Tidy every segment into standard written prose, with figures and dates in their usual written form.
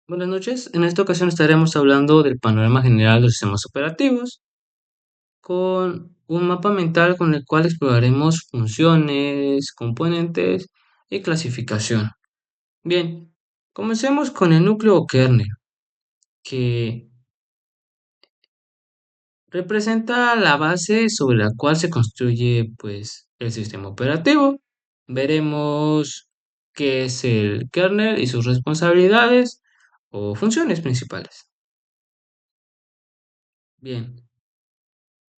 Buenas noches. En esta ocasión estaremos hablando del panorama general de los sistemas operativos con un mapa mental con el cual exploraremos funciones, componentes y clasificación. Bien, comencemos con el núcleo o kernel, que representa la base sobre la cual se construye pues el sistema operativo. Veremos qué es el kernel y sus responsabilidades o funciones principales. Bien,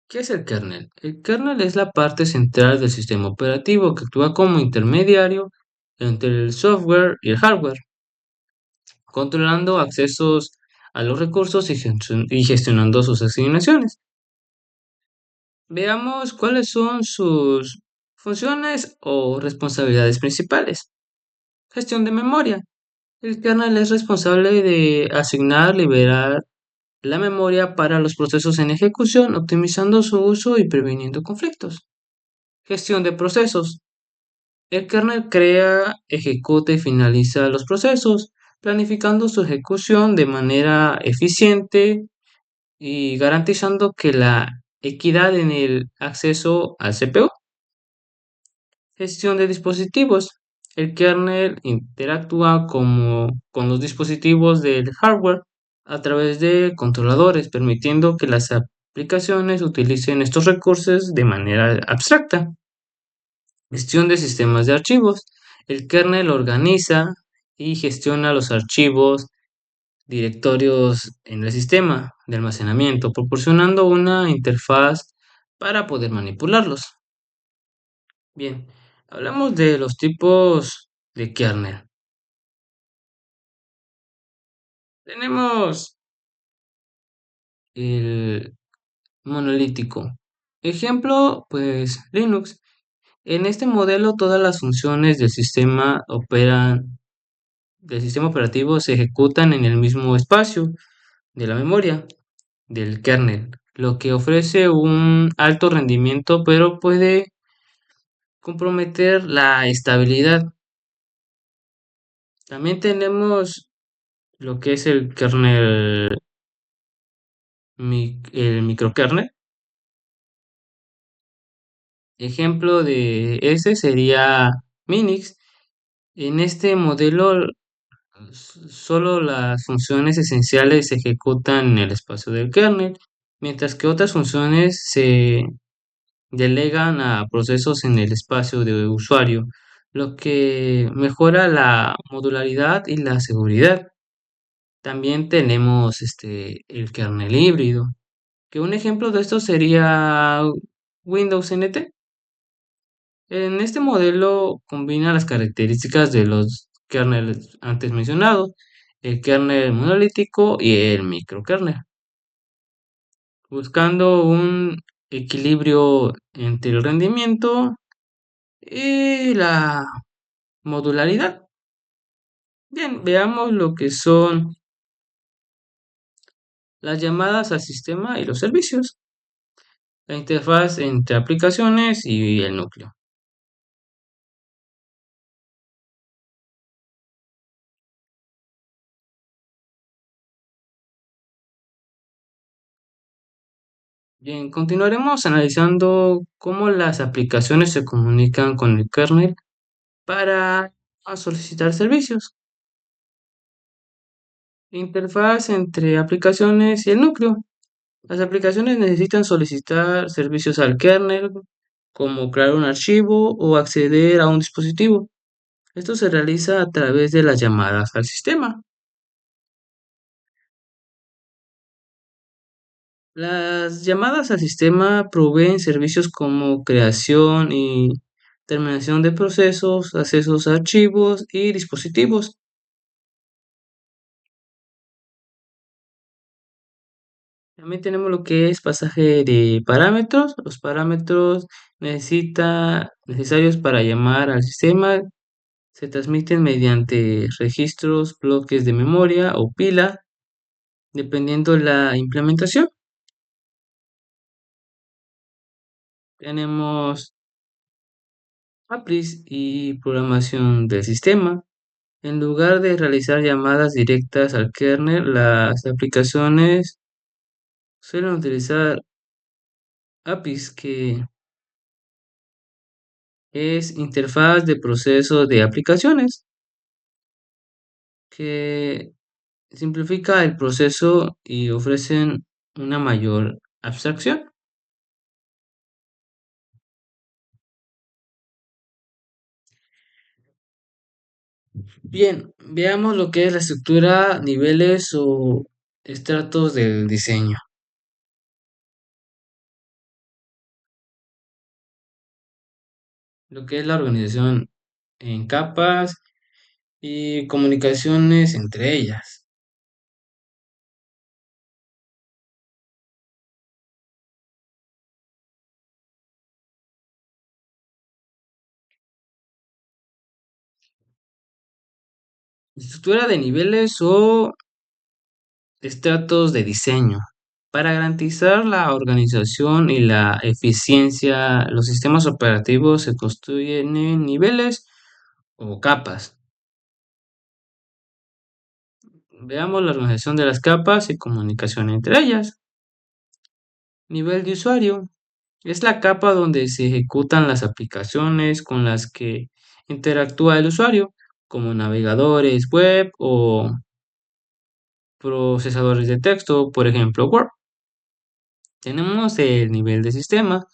¿qué es el kernel? El kernel es la parte central del sistema operativo que actúa como intermediario entre el software y el hardware, controlando accesos a los recursos y gestionando sus asignaciones. Veamos cuáles son sus funciones o responsabilidades principales. Gestión de memoria. El kernel es responsable de asignar, liberar la memoria para los procesos en ejecución, optimizando su uso y previniendo conflictos. Gestión de procesos. El kernel crea, ejecuta y finaliza los procesos, planificando su ejecución de manera eficiente y garantizando que la equidad en el acceso al CPU. Gestión de dispositivos. El kernel interactúa con los dispositivos del hardware a través de controladores, permitiendo que las aplicaciones utilicen estos recursos de manera abstracta. Gestión de sistemas de archivos. El kernel organiza y gestiona los archivos, directorios en el sistema de almacenamiento, proporcionando una interfaz para poder manipularlos. Bien, hablamos de los tipos de kernel. Tenemos el monolítico. Ejemplo, pues Linux. En este modelo todas las funciones del sistema operativo se ejecutan en el mismo espacio de la memoria del kernel, lo que ofrece un alto rendimiento, pero puede comprometer la estabilidad. También tenemos lo que es el kernel, el microkernel. Ejemplo de ese sería Minix. En este modelo solo las funciones esenciales se ejecutan en el espacio del kernel, mientras que otras funciones se delegan a procesos en el espacio de usuario, lo que mejora la modularidad y la seguridad. También tenemos el kernel híbrido, que un ejemplo de esto sería Windows NT. En este modelo combina las características de los kernels antes mencionados, el kernel monolítico y el microkernel, buscando un equilibrio entre el rendimiento y la modularidad. Bien, veamos lo que son las llamadas al sistema y los servicios, la interfaz entre aplicaciones y el núcleo. Bien, continuaremos analizando cómo las aplicaciones se comunican con el kernel para solicitar servicios. Interfaz entre aplicaciones y el núcleo. Las aplicaciones necesitan solicitar servicios al kernel, como crear un archivo o acceder a un dispositivo. Esto se realiza a través de las llamadas al sistema. Las llamadas al sistema proveen servicios como creación y terminación de procesos, accesos a archivos y dispositivos. También tenemos lo que es pasaje de parámetros. Los parámetros necesarios para llamar al sistema se transmiten mediante registros, bloques de memoria o pila, dependiendo la implementación. Tenemos APIs y programación del sistema. En lugar de realizar llamadas directas al kernel, las aplicaciones suelen utilizar APIs, que es interfaz de proceso de aplicaciones, que simplifica el proceso y ofrecen una mayor abstracción. Bien, veamos lo que es la estructura, niveles o estratos del diseño. Lo que es la organización en capas y comunicaciones entre ellas. Estructura de niveles o estratos de diseño. Para garantizar la organización y la eficiencia, los sistemas operativos se construyen en niveles o capas. Veamos la organización de las capas y comunicación entre ellas. Nivel de usuario. Es la capa donde se ejecutan las aplicaciones con las que interactúa el usuario, como navegadores web o procesadores de texto, por ejemplo, Word. Tenemos el nivel de sistema.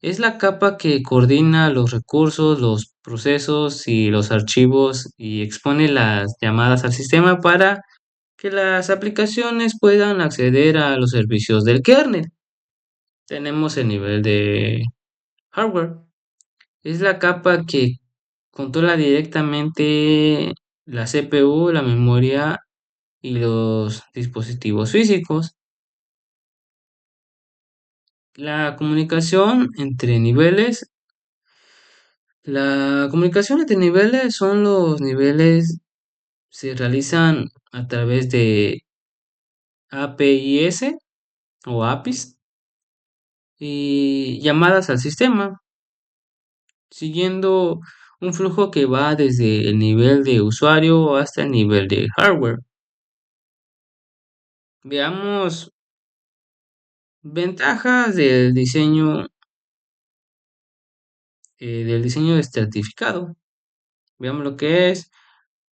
Es la capa que coordina los recursos, los procesos y los archivos y expone las llamadas al sistema para que las aplicaciones puedan acceder a los servicios del kernel. Tenemos el nivel de hardware. Es la capa que controla directamente la CPU, la memoria y los dispositivos físicos. La comunicación entre niveles. La comunicación entre niveles son los niveles, se realizan a través de APIs o APIs y llamadas al sistema, siguiendo un flujo que va desde el nivel de usuario hasta el nivel de hardware. Veamos ventajas del diseño estratificado. Veamos lo que es.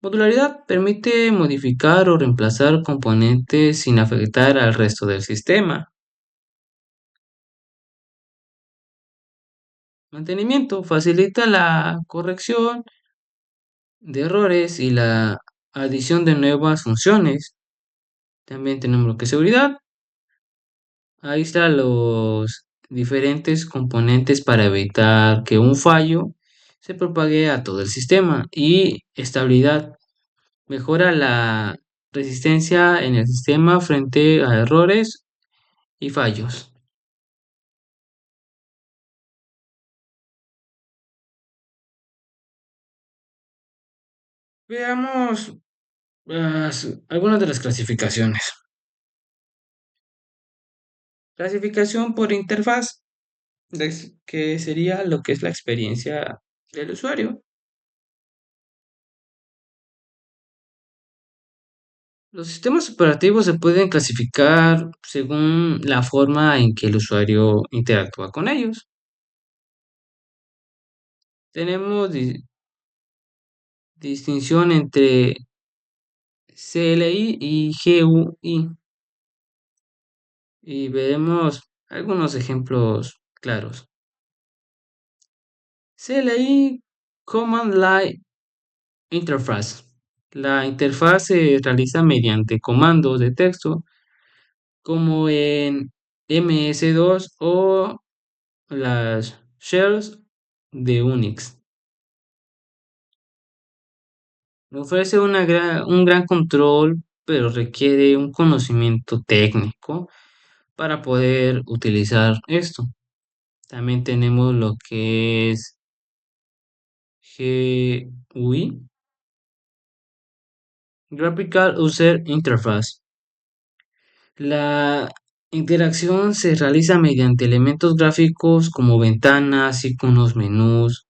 Modularidad permite modificar o reemplazar componentes sin afectar al resto del sistema. Mantenimiento facilita la corrección de errores y la adición de nuevas funciones. También tenemos lo que es seguridad. Ahí están los diferentes componentes para evitar que un fallo se propague a todo el sistema. Y estabilidad mejora la resistencia en el sistema frente a errores y fallos. Veamos algunas de las clasificaciones. Clasificación por interfaz, que sería lo que es la experiencia del usuario. Los sistemas operativos se pueden clasificar según la forma en que el usuario interactúa con ellos. Tenemos distinción entre CLI y GUI y veremos algunos ejemplos claros. CLI, Command Line Interface. La interfaz se realiza mediante comandos de texto como en MS2 o las shells de Unix. Ofrece un gran control, pero requiere un conocimiento técnico para poder utilizar esto. También tenemos lo que es GUI, Graphical User Interface. La interacción se realiza mediante elementos gráficos como ventanas, iconos, menús,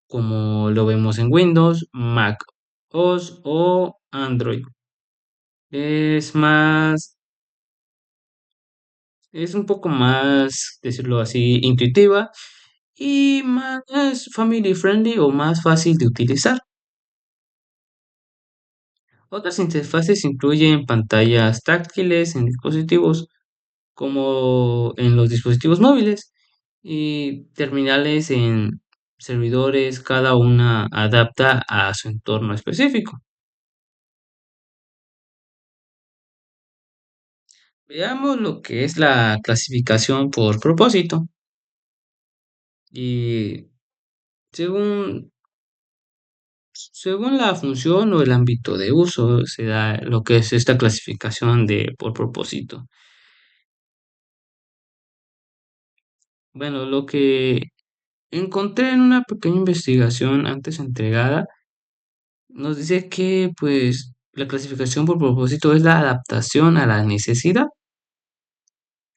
como lo vemos en Windows, Mac OS o Android. Es más, es un poco más, decirlo así, intuitiva y más family friendly o más fácil de utilizar. Otras interfaces incluyen pantallas táctiles en dispositivos como en los dispositivos móviles y terminales en servidores, cada una adapta a su entorno específico. Veamos lo que es la clasificación por propósito y según, según la función o el ámbito de uso se da lo que es esta clasificación de por propósito. Bueno, lo que encontré en una pequeña investigación antes entregada nos dice que pues la clasificación por propósito es la adaptación a la necesidad.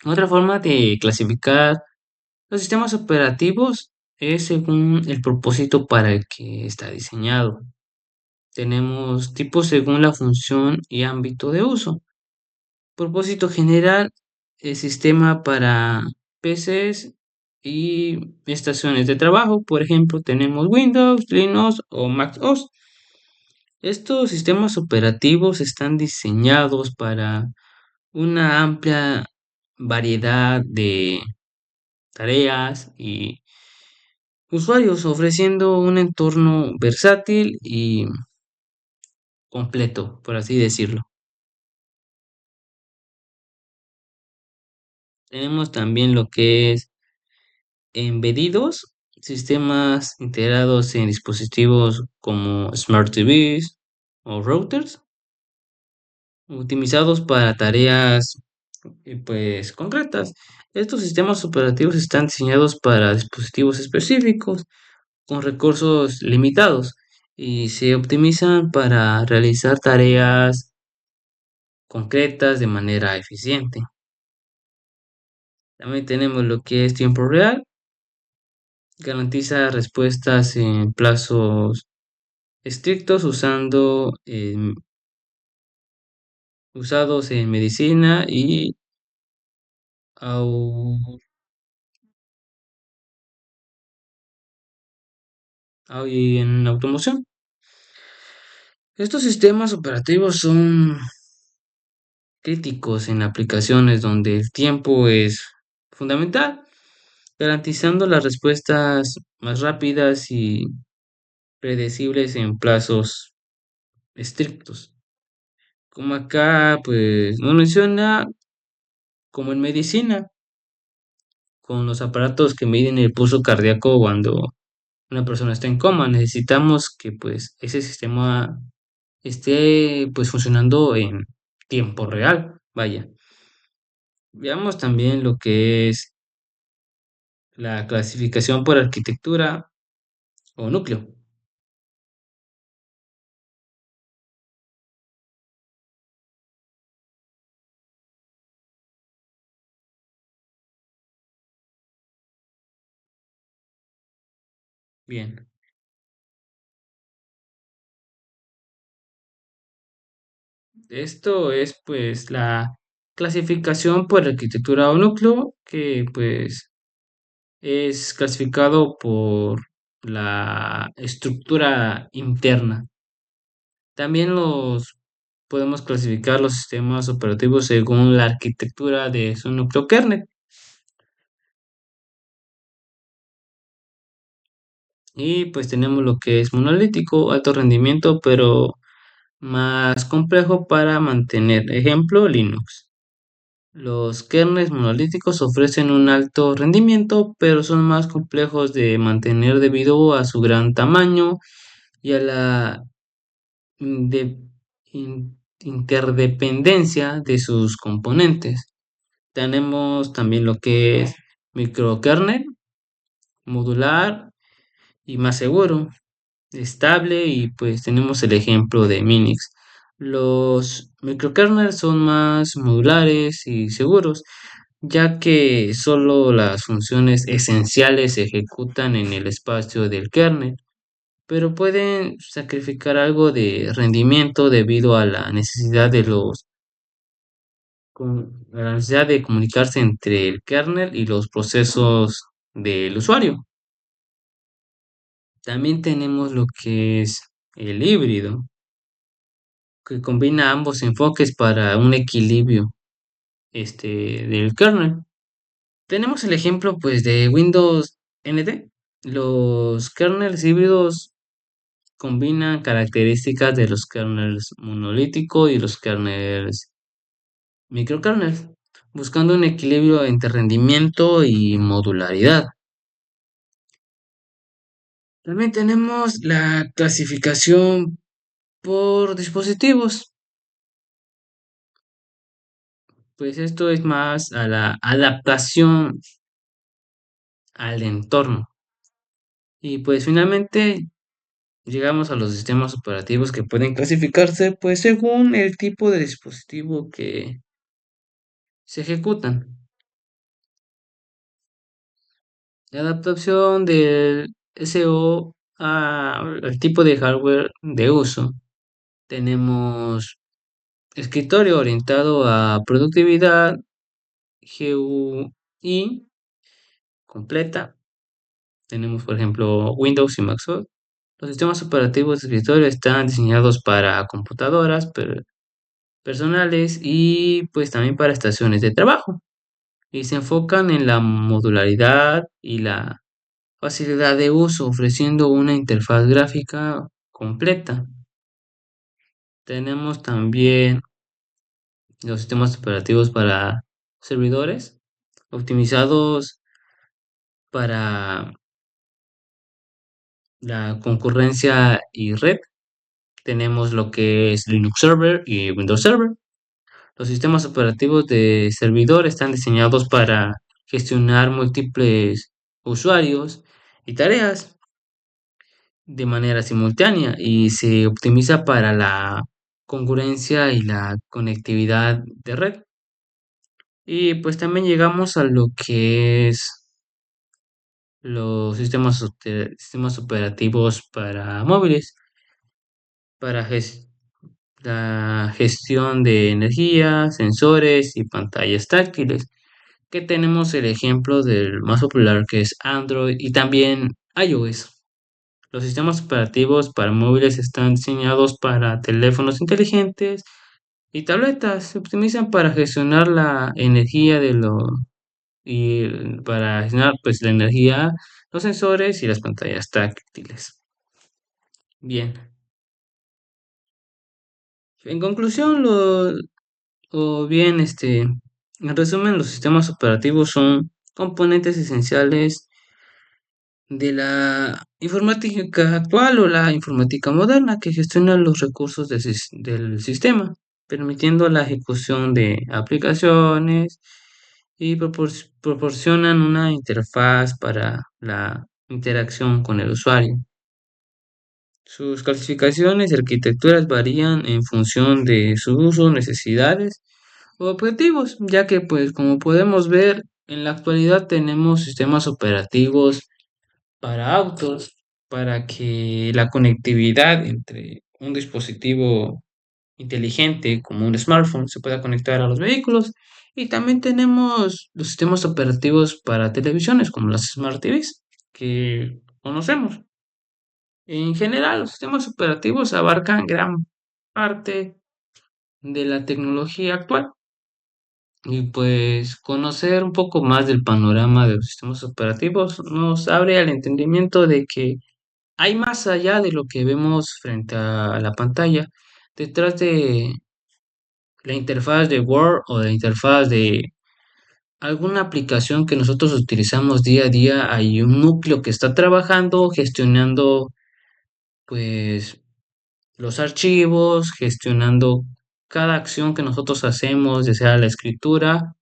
Otra forma de clasificar los sistemas operativos es según el propósito para el que está diseñado. Tenemos tipos según la función y ámbito de uso. Propósito general, el sistema para PCs y estaciones de trabajo. Por ejemplo, tenemos Windows, Linux o Mac OS. Estos sistemas operativos están diseñados para una amplia variedad de tareas y usuarios, ofreciendo un entorno versátil y completo, por así decirlo. Tenemos también lo que es embedidos, sistemas integrados en dispositivos como Smart TVs o routers, optimizados para tareas pues concretas. Estos sistemas operativos están diseñados para dispositivos específicos con recursos limitados y se optimizan para realizar tareas concretas de manera eficiente. También tenemos lo que es tiempo real, garantiza respuestas en plazos estrictos usados en medicina au- y en automoción. Estos sistemas operativos son críticos en aplicaciones donde el tiempo es fundamental, garantizando las respuestas más rápidas y predecibles en plazos estrictos. Como acá, pues nos menciona, como en medicina, con los aparatos que miden el pulso cardíaco cuando una persona está en coma, necesitamos que pues ese sistema esté pues funcionando en tiempo real. Vaya, veamos también lo que es la clasificación por arquitectura o núcleo. Bien, esto es pues la clasificación por arquitectura o núcleo que pues es clasificado por la estructura interna. También los podemos clasificar los sistemas operativos según la arquitectura de su núcleo kernel. Y pues tenemos lo que es monolítico, alto rendimiento, pero más complejo para mantener. Ejemplo, Linux. Los kernels monolíticos ofrecen un alto rendimiento, pero son más complejos de mantener debido a su gran tamaño y a la interdependencia de sus componentes. Tenemos también lo que es microkernel, modular y más seguro, estable y pues tenemos el ejemplo de Minix. Los microkernels son más modulares y seguros, ya que solo las funciones esenciales se ejecutan en el espacio del kernel. pero pueden sacrificar algo de rendimiento debido a la necesidad a la necesidad de comunicarse entre el kernel y los procesos del usuario. También tenemos lo que es el híbrido, que combina ambos enfoques para un equilibrio del kernel. Tenemos el ejemplo pues de Windows NT. Los kernels híbridos combinan características de los kernels monolítico y los kernels microkernels, buscando un equilibrio entre rendimiento y modularidad. También tenemos la clasificación por dispositivos, pues esto es más a la adaptación al entorno. Y pues finalmente llegamos a los sistemas operativos que pueden clasificarse pues según el tipo de dispositivo que se ejecutan. La adaptación del SO al tipo de hardware de uso. Tenemos escritorio orientado a productividad, GUI completa. Tenemos, por ejemplo, Windows y Mac OS. Los sistemas operativos de escritorio están diseñados para computadoras personales y pues también para estaciones de trabajo. Y se enfocan en la modularidad y la facilidad de uso, ofreciendo una interfaz gráfica completa. Tenemos también los sistemas operativos para servidores, optimizados para la concurrencia y red. Tenemos lo que es Linux Server y Windows Server. Los sistemas operativos de servidor están diseñados para gestionar múltiples usuarios y tareas de manera simultánea y se optimiza para la concurrencia y la conectividad de red. Y pues también llegamos a lo que es los sistemas operativos para móviles, para la gestión de energía, sensores y pantallas táctiles, que tenemos el ejemplo del más popular que es Android y también iOS. Los sistemas operativos para móviles están diseñados para teléfonos inteligentes y tabletas. Se optimizan para gestionar la energía y para gestionar pues la energía, los sensores y las pantallas táctiles. Bien. En conclusión, o bien, en resumen, los sistemas operativos son componentes esenciales de la informática actual o la informática moderna que gestiona los recursos del sistema, permitiendo la ejecución de aplicaciones y proporcionan una interfaz para la interacción con el usuario. Sus clasificaciones y arquitecturas varían en función de su uso, necesidades o objetivos, ya que pues como podemos ver, en la actualidad tenemos sistemas operativos para autos, para que la conectividad entre un dispositivo inteligente como un smartphone se pueda conectar a los vehículos. Y también tenemos los sistemas operativos para televisiones como las Smart TVs que conocemos. En general, los sistemas operativos abarcan gran parte de la tecnología actual. Y pues conocer un poco más del panorama de los sistemas operativos nos abre al entendimiento de que hay más allá de lo que vemos frente a la pantalla. Detrás de la interfaz de Word o de la interfaz de alguna aplicación que nosotros utilizamos día a día, hay un núcleo que está trabajando, gestionando pues los archivos, gestionando cada acción que nosotros hacemos, ya sea la escritura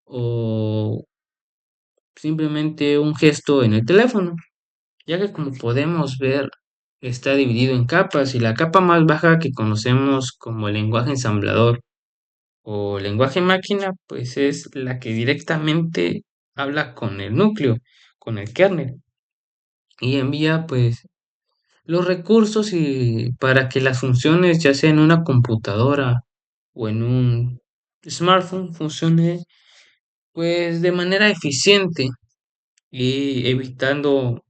o simplemente un gesto en el teléfono, ya que como podemos ver está dividido en capas y la capa más baja que conocemos como el lenguaje ensamblador o lenguaje máquina, pues es la que directamente habla con el núcleo, con el kernel y envía pues los recursos y para que las funciones, ya sea en una computadora o en un smartphone, funcione pues de manera eficiente y evitando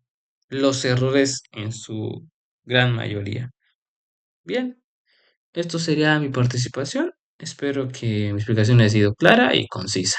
los errores en su gran mayoría. Bien, esto sería mi participación. Espero que mi explicación haya sido clara y concisa.